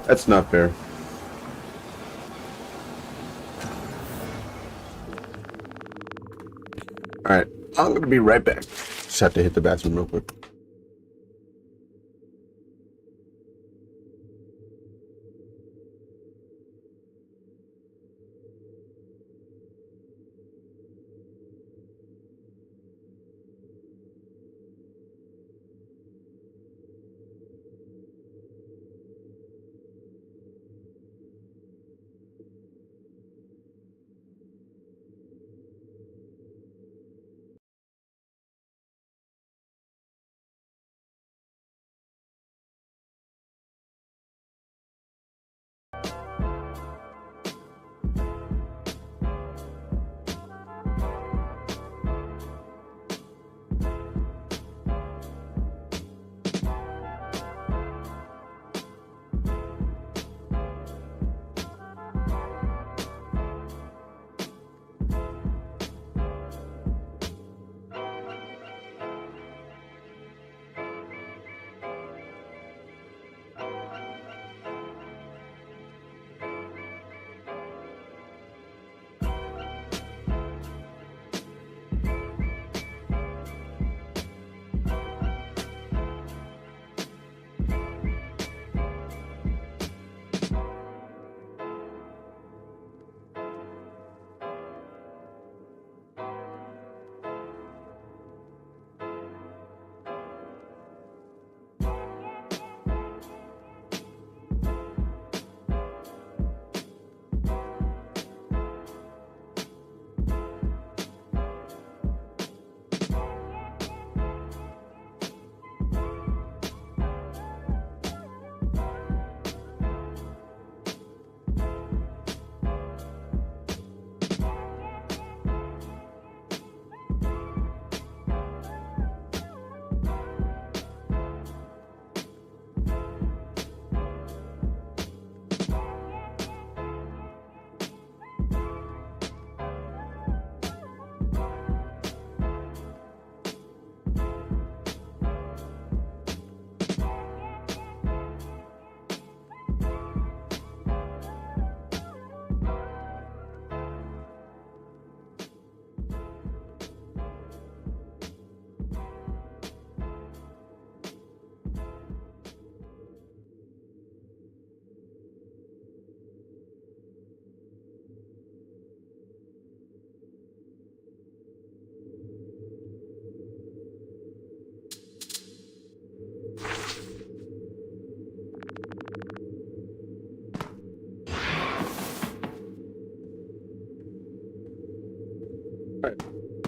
That's not fair. Alright, I'm gonna be right back. Just have to hit the bathroom real quick.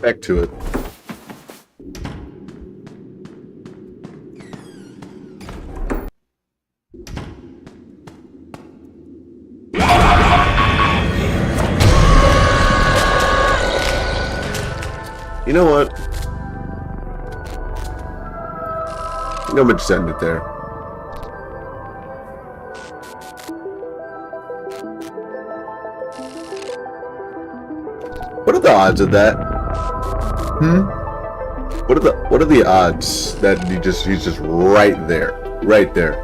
respect to it. You know what? I think I'm gonna just end it there. What are the odds of that? What are the odds that he's just right there? Right there.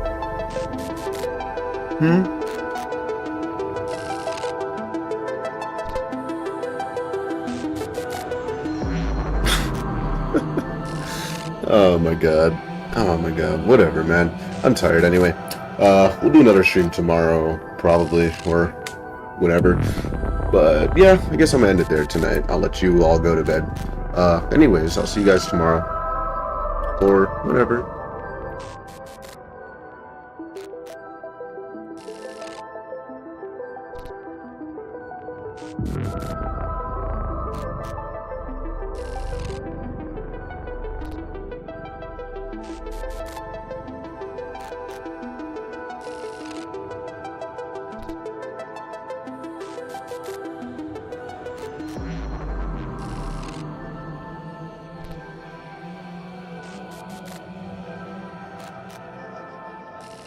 Oh my god. Oh my god. Whatever, man. I'm tired anyway. We'll do another stream tomorrow, probably, or whatever. But yeah, I guess I'm gonna end it there tonight. I'll let you all go to bed. Anyways, I'll see you guys tomorrow. Or whatever.